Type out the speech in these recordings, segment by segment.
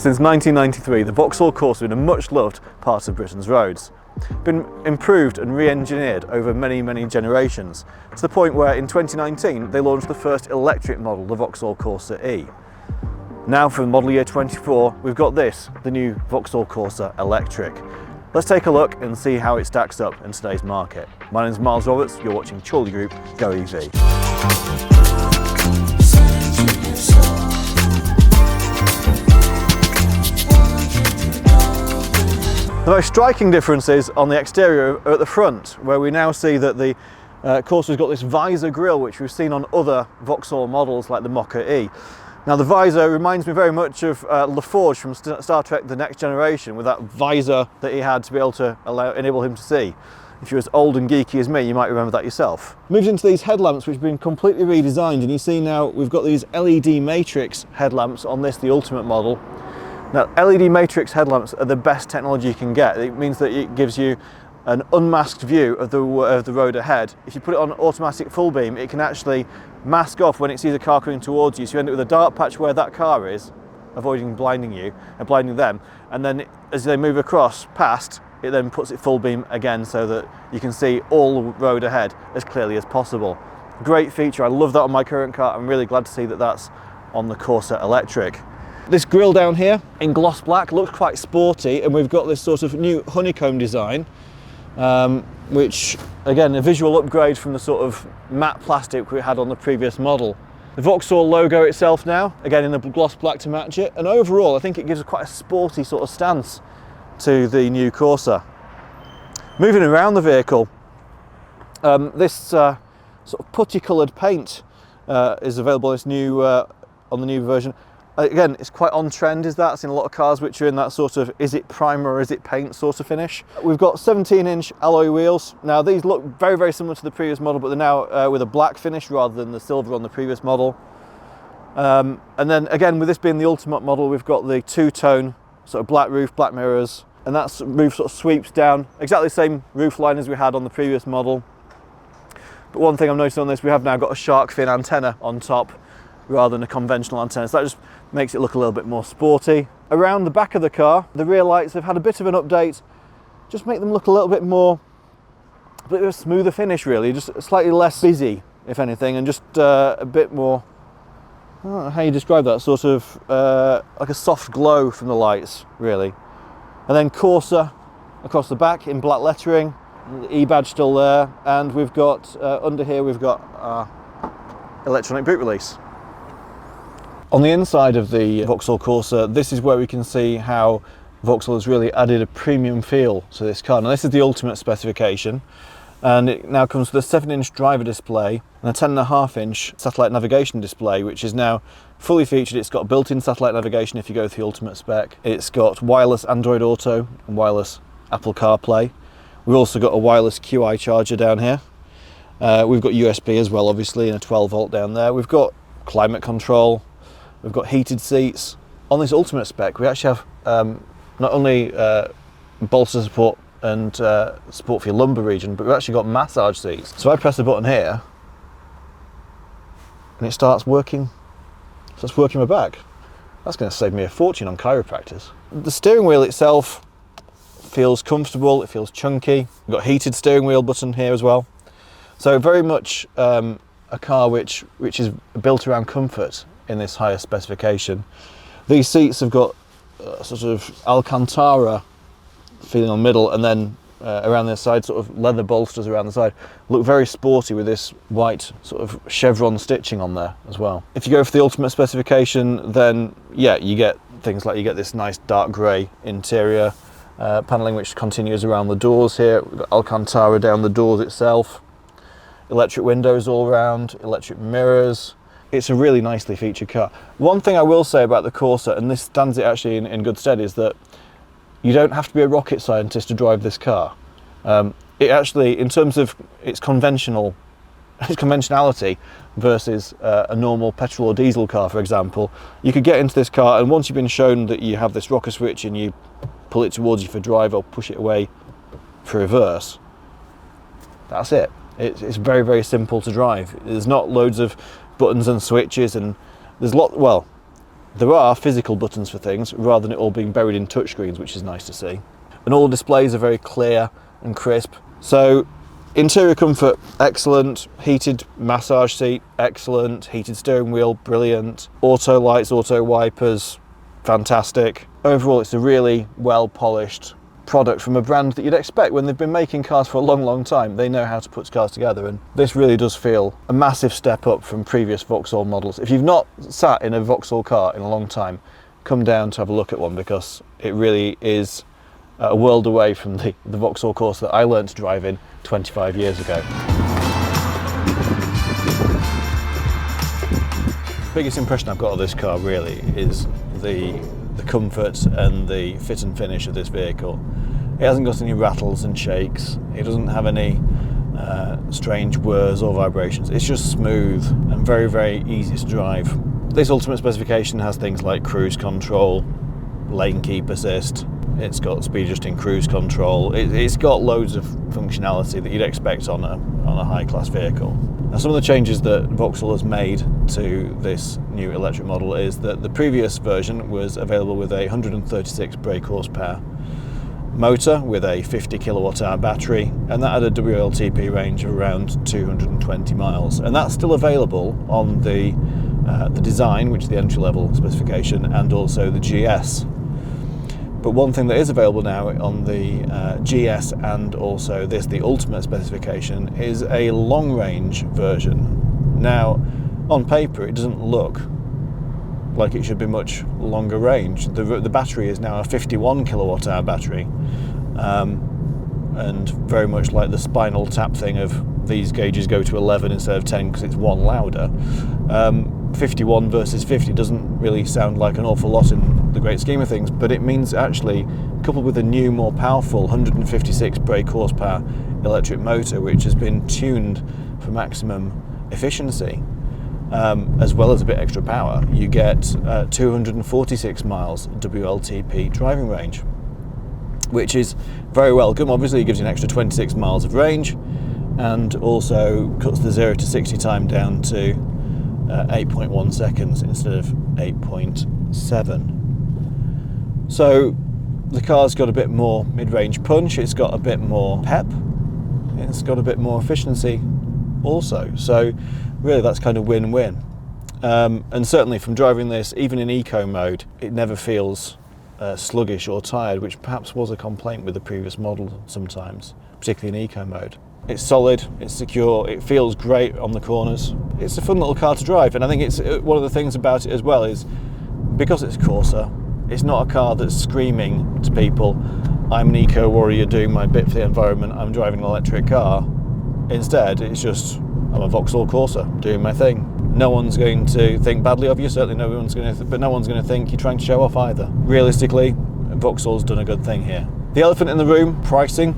Since 1993, the Vauxhall Corsa has been a much-loved part of Britain's roads. Been improved and re-engineered over many generations, to the point where in 2019 they launched the first electric model, the Vauxhall Corsa E. Now for model year 24, we've got this, the new Vauxhall Corsa Electric. Let's take a look and see how it stacks up in today's market. My name is Miles Roberts, you're watching Chorley Group GoEV. The most striking differences on the exterior are at the front, where we now see that the Corsa's got this visor grille, which we've seen on other Vauxhall models like the Mokka E. Now the visor reminds me very much of LaForge from Star Trek The Next Generation, with that visor that he had to be able to enable him to see. If you're as old and geeky as me, you might remember that yourself. Moved into these headlamps, which have been completely redesigned, and you see now we've got these LED matrix headlamps on this, the Ultimate model. Now, LED matrix headlamps are the best technology you can get. It means that it gives you an unmasked view of the road ahead. If you put it on automatic full beam, it can actually mask off when it sees a car coming towards you, so you end up with a dark patch where that car is, avoiding blinding you and blinding them, and then as they move across past, it then puts it full beam again so that you can see all the road ahead as clearly as possible. Great feature, I love that on my current car. I'm really glad to see that that's on the Corsa Electric. This grille down here in gloss black looks quite sporty, and we've got this sort of new honeycomb design, which again a visual upgrade from the sort of matte plastic we had on the previous model. The Vauxhall logo itself now, again in the gloss black to match it, and overall I think it gives quite a sporty sort of stance to the new Corsa. Moving around the vehicle, this sort of putty coloured paint is available on the new version. Again, it's quite on trend, is that? I've seen a lot of cars which are in that sort of, is it primer or is it paint sort of finish. We've got 17-inch alloy wheels. Now these look very similar to the previous model, but they're now with a black finish rather than the silver on the previous model. And then again, with this being the Ultimate model, we've got the two-tone sort of black roof, black mirrors, and that roof sort of sweeps down, exactly the same roof line as we had on the previous model. But one thing I've noticed on this, we have now got a shark fin antenna on top, rather than a conventional antenna, so that just makes it look a little bit more sporty. Around the back of the car, the rear lights have had a bit of an update, just make them look a little bit more, a bit of a smoother finish really, just slightly less busy if anything, and just a bit more, I don't know how you describe that, sort of like a soft glow from the lights really. And then Corsa across the back in black lettering, the E badge still there, and we've got under here we've got our electronic boot release. On the inside of the Vauxhall Corsa, this is where we can see how Vauxhall has really added a premium feel to this car. Now this is the Ultimate specification, and it now comes with a 7-inch driver display and a 10.5-inch satellite navigation display, which is now fully featured. It's got built-in satellite navigation if you go with the Ultimate spec. It's got wireless Android Auto and wireless Apple CarPlay. We've also got a wireless QI charger down here. We've got USB as well, obviously, and a 12 volt down there. We've got climate control. We've got heated seats. On this Ultimate spec, we actually have not only bolster support and support for your lumbar region, but we've actually got massage seats. So I press the button here, and it starts working my back. That's going to save me a fortune on chiropractors. The steering wheel itself feels comfortable, it feels chunky. We've got heated steering wheel button here as well. So very much a car which is built around comfort in this higher specification. These seats have got sort of Alcantara feeling on the middle, and then around the side sort of leather bolsters around the side. Look very sporty with this white sort of chevron stitching on there as well. If you go for the Ultimate specification, then yeah, you get things like, you get this nice dark grey interior paneling which continues around the doors here. We've got Alcantara down the doors itself, electric windows all around, electric mirrors. It's a really nicely featured car. One thing I will say about the Corsa, and this stands it actually in good stead, is that you don't have to be a rocket scientist to drive this car. It actually, in terms of its conventionality versus a normal petrol or diesel car, for example, you could get into this car, and once you've been shown that you have this rocker switch and you pull it towards you for drive or push it away for reverse, that's it. It's very simple to drive. There's not loads of buttons and switches, and there's there are physical buttons for things rather than it all being buried in touchscreens, which is nice to see. And all the displays are very clear and crisp. So interior comfort, excellent. Heated massage seat, excellent. Heated steering wheel, brilliant. Auto lights, auto wipers, fantastic. Overall, it's a really well polished product from a brand that you'd expect when they've been making cars for a long time. They know how to put cars together, and this really does feel a massive step up from previous Vauxhall models. If you've not sat in a Vauxhall car in a long time, come down to have a look at one, because it really is a world away from the Vauxhall Corsa that I learned to drive in 25 years ago. The biggest impression I've got of this car really is the comfort and the fit and finish of this vehicle. It hasn't got any rattles and shakes. It doesn't have any strange whirs or vibrations. It's just smooth and very easy to drive. This ultimate specification has things like cruise control, lane keep assist. It's got speed adjusting cruise control. It's got loads of functionality that you'd expect on a high-class vehicle. Now, some of the changes that Vauxhall has made to this new electric model is that the previous version was available with a 136 brake horsepower motor with a 50 kilowatt hour battery, and that had a WLTP range of around 220 miles. And that's still available on the Design, which is the entry-level specification, and also the GS. But one thing that is available now on the GS and also the Ultimate specification is a long-range version. Now, on paper, it doesn't look like it should be much longer range. The battery is now a 51 kilowatt hour battery, and very much like the Spinal Tap thing of these gauges go to 11 instead of 10 because it's one louder. 51 versus 50 doesn't really sound like an awful lot in the great scheme of things, but it means actually, coupled with a new, more powerful 156 brake horsepower electric motor, which has been tuned for maximum efficiency, as well as a bit extra power, you get 246 miles WLTP driving range, which is very welcome. Obviously, it gives you an extra 26 miles of range, and also cuts the 0 to 60 time down to 8.1 seconds instead of 8.7. So the car's got a bit more mid-range punch, it's got a bit more pep, it's got a bit more efficiency also. So really that's kind of win-win. And certainly from driving this, even in eco mode, it never feels sluggish or tired, which perhaps was a complaint with the previous model sometimes, particularly in eco mode. It's solid, it's secure, it feels great on the corners. It's a fun little car to drive, and I think it's one of the things about it as well is because it's Corsa, it's not a car that's screaming to people, I'm an eco warrior doing my bit for the environment, I'm driving an electric car. Instead, it's just, I'm a Vauxhall Corsa doing my thing. No one's going to think badly of you, certainly no one's going to, but no one's going to think you're trying to show off either. Realistically, Vauxhall's done a good thing here. The elephant in the room, pricing.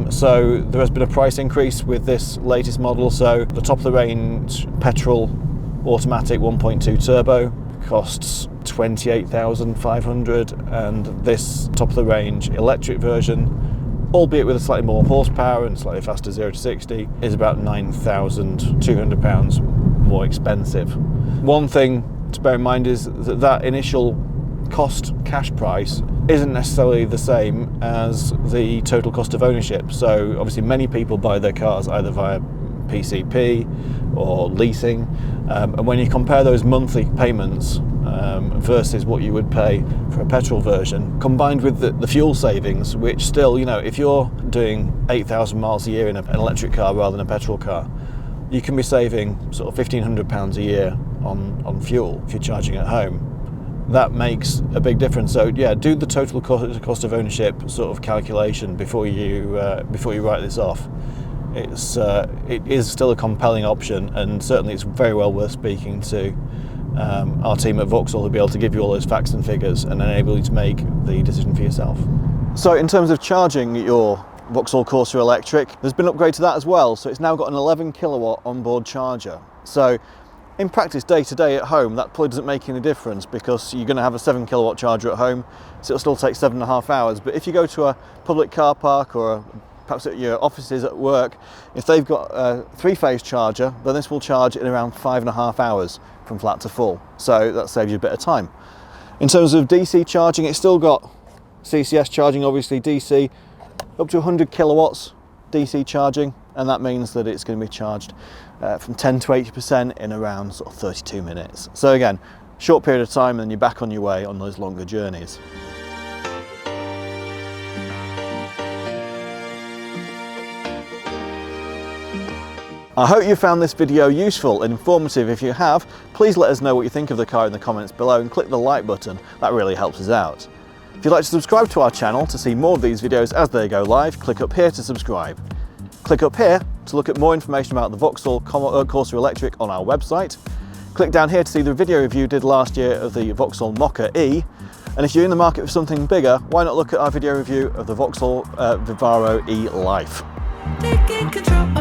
So there has been a price increase with this latest model. So the top of the range petrol automatic 1.2 turbo costs 28,500, and this top of the range electric version, albeit with a slightly more horsepower and slightly faster 0 to 60, is about £9,200 more expensive. One thing to bear in mind is that initial cost cash price isn't necessarily the same as the total cost of ownership. So obviously many people buy their cars either via PCP or leasing, and when you compare those monthly payments versus what you would pay for a petrol version, combined with the fuel savings, which still, you know, if you're doing 8,000 miles a year in an electric car rather than a petrol car, you can be saving sort of £1,500 a year on fuel if you're charging at home. That makes a big difference. So yeah, do the total cost of ownership sort of calculation before you write this off. It is still a compelling option, and certainly it's very well worth speaking to our team at Vauxhall to be able to give you all those facts and figures and enable you to make the decision for yourself. So in terms of charging your Vauxhall Corsa Electric, there's been an upgrade to that as well. So it's now got an 11 kilowatt onboard charger. So in practice, day to day at home, that probably doesn't make any difference because you're going to have a 7 kilowatt charger at home, so it'll still take 7.5 hours. But if you go to a public car park or a perhaps at your offices at work, if they've got a 3-phase charger, then this will charge in around 5.5 hours from flat to full. So that saves you a bit of time. In terms of DC charging, it's still got CCS charging, obviously DC, up to 100 kilowatts DC charging, and that means that it's going to be charged from 10 to 80% in around sort of 32 minutes. So again, short period of time and then you're back on your way on those longer journeys. I hope you found this video useful and informative. If you have, please let us know what you think of the car in the comments below and click the like button. That really helps us out. If you'd like to subscribe to our channel to see more of these videos as they go live, click up here to subscribe. Click up here to look at more information about the Vauxhall Corsa Electric on our website. Click down here to see the video review did last year of the Vauxhall Mokka-e. And if you're in the market for something bigger, why not look at our video review of the Vauxhall Vivaro E Life. Taking control.